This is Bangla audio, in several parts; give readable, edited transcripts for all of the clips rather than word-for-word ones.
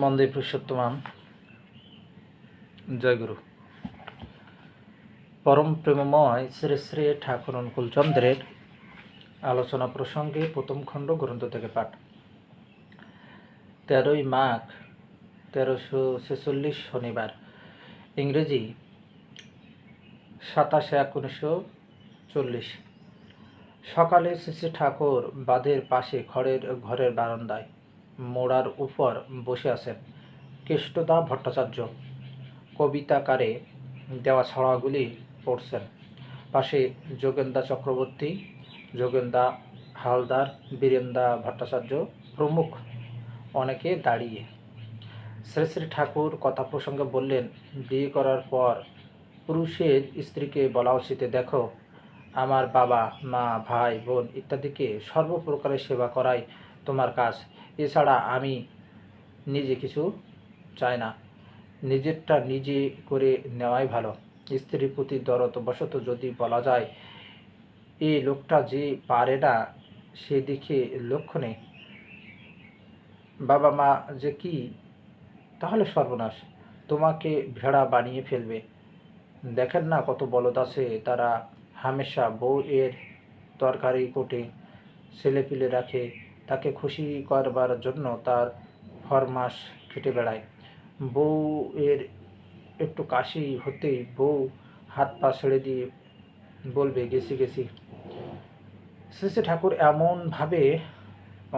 মন্দির পুরুষোত্তমাম জয়গুরু। পরম প্রেমময় শ্রী শ্রী ঠাকুর অনুকূলচন্দ্রের আলোচনা প্রসঙ্গে প্রথম খণ্ড গ্রন্থ থেকে পাঠ। 13ই মাঘ 1346 শনিবার, ইংরেজি 27/1/1940। সকালে শ্রী ঠাকুর বাঁধের পাশে ঘরের বারান্দায় মোড়ার উপর বসে আছেন। কেষ্টদা ভট্টাচার্য কবিতাকারে দেওয়া ছড়াগুলি পড়ছেন। পাশে যোগেন্দা চক্রবর্তী, যোগেন্দা হালদার, বীরেন্দা ভট্টাচার্য প্রমুখ অনেকে দাঁড়িয়ে। শ্রী শ্রী ঠাকুর কথা প্রসঙ্গে বললেন, বিয়ে করার পর পুরুষের স্ত্রীকে বলা উচিত, দেখো, আমার বাবা মা ভাই বোন ইত্যাদিকে সর্বপ্রকারের সেবা করাই তোমার কাজ। এছাড়া আমি নিজে কিছু চাই না। নিজেরটা নিজে করে নেওয়াই ভালো। স্ত্রীর প্রতি দরদ বশত যদি বলা যায়, এই লোকটা যে পারে না সেদিকে লক্ষ্য নেই, বাবা মা যে কি, তাহলে সর্বনাশ, তোমাকে ভেড়া বানিয়ে ফেলবে। দেখেন না কত বলদ আছে, তারা হামেশা বউ এর তরকারি কোটে ছেলেপিলে রাখে, তাকে খুশি করবার জন্য তার ফরমাস খেটে বেড়ায়। বউ এর একটু কাশি হতেই বউ হাত পা ছেড়ে দিয়ে বলবে গেছি গেছি। শ্রী শ্রী ঠাকুর এমনভাবে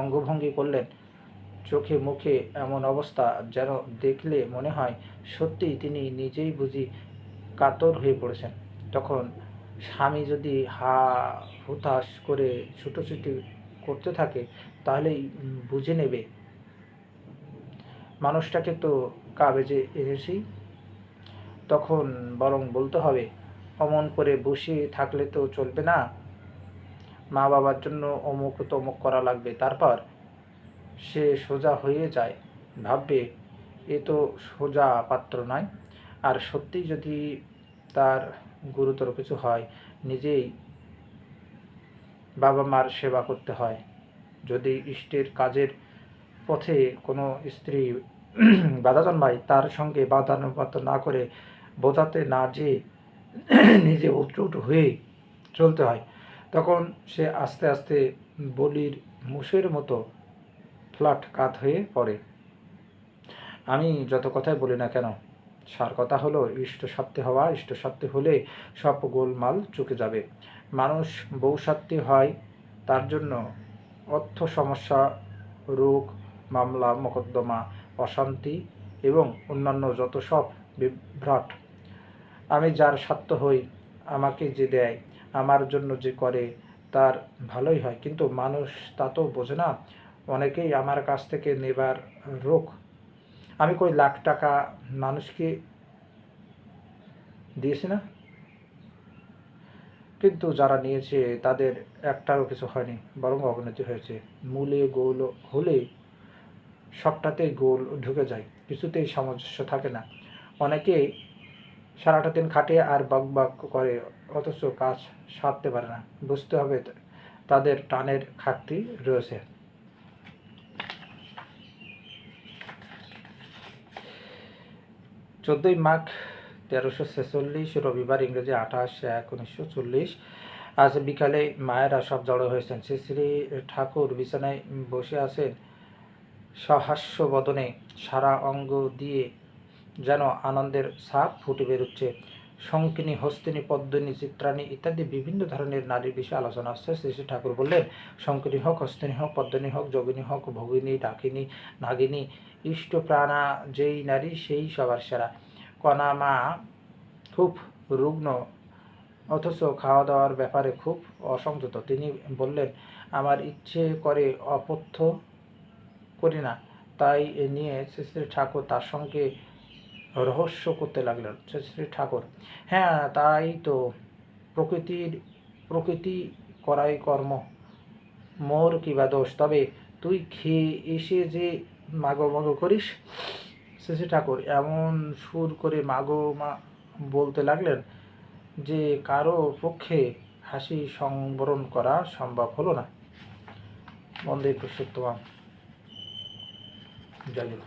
অঙ্গভঙ্গি করলেন, চোখে মুখে এমন অবস্থা যেন দেখলে মনে হয় সত্যিই তিনি নিজেই বুঝি কাতর হয়ে পড়েছেন। তখন স্বামী যদি হুতাশ করে ছুটোছুটি করতে থাকে তাহলেই বুঝে নেবে মানুষটাকে তো কাবেজে এনেছি। তখন বরং বলতে হবে, অমন করে বসে থাকলে তো চলবে না, মা বাবার জন্য অমুক তমুক করা লাগবে। তারপর সে সোজা হয়ে যায়, ভাববে এ তো সোজা পাত্র নয়। আর সত্যি যদি তার গুরুতর কিছু হয়, নিজেই বাবা মার সেবা করতে হয়। যদি ইষ্টের কাজের পথে কোনো স্ত্রী বাধা জন্মায়, তার সঙ্গে বাধানুপাত না করে, বোঝাতে না যে নিজে উচ্চুট হয়ে চলতে হয়, তখন সে আস্তে আস্তে বলির মুষের মতো ফ্ল্যাট কাত হয়ে পড়ে। আমি যত কথাই বলি না কেন, সার কথা হলো ইষ্ট স্বার্থে হওয়া। ইষ্ট স্বার্থে হলে সব গোলমাল চুকে যাবে। মানুষ বউ স্বার্থে হয়, তার জন্য অর্থ সমস্যা, রোগ, মামলা মোকদ্দমা, অশান্তি এবং অন্যান্য যত সব বিভ্রাট। আমি যার স্বার্থ হই, আমাকে যে দেয়, আমার জন্য যে করে, তার ভালোই হয়। কিন্তু মানুষ তা তো বোঝে না। অনেকেই আমার কাছ থেকে নেবার রোগ। আমি কই লাখ টাকা মানুষকে দিয়েছি না, কিন্তু যারা নিয়েছে তাদের একটারও কিছু হয়নি, বরং অবনতি হয়েছে। মূলে গোল হলে সবটাতেই গোল ঢুকে যায়, কিছুতেই সামঞ্জস্য থাকে না। অনেকে সারাটা দিন খাটে আর বকবক করে, অথচ কাজ সারতে পারে না। বুঝতে হবে তাদের টানের ঘাটতি রয়েছে। 14ই মাঘ 1346 রবিবার, ইংরেজি 28/1/1940। আজ বিকালে মায়েরা সব জড়ো হয়েছেন। শ্রী শ্রী ঠাকুর বিছানায় বসে আছেন, সহাস্য বদনে, সারা অঙ্গ দিয়ে যেন আনন্দের ছাপ ফুটে বেরোচ্ছে। শঙ্কিনী, হস্তিনী, পদ্মিনী, চিত্রাণী ইত্যাদি বিভিন্ন ধরনের নারীর বিষয়ে আলোচনা আসছে। শ্রী শ্রী ঠাকুর বললেন, শঙ্কিনী হোক, হস্তিনী হোক, পদ্মিনী হোক, যোগিনী হোক, ভগিনী, ডাকিনী, নাগিনী, ইষ্টপ্রাণা যেই নারী সেই সবার সেরা। কণা মা খুব রুগ্ন, অথচ খাওয়া দাওয়ার ব্যাপারে খুব অসংযত। তিনি বললেন, আমার ইচ্ছে করে অপথ্য করি না। তাই এ নিয়ে শ্রী শ্রী ঠাকুর তার সঙ্গে রহস্য করতে লাগলেন। শ্রী শ্রী ঠাকুর, হ্যাঁ তাই তো, প্রকৃতি করাই কর্ম, মোর কিবা দোষ। তবে তুই খেয়ে এসে যে মাগো মাগো করিস। শ্রী শ্রী ঠাকুর এমন সুর করে মাগো মা বলতে লাগলেন যে কারো পক্ষে হাসি সংবরণ করা সম্ভব হলো না। মন্দির পুরুষোত্তম জয়গুরু।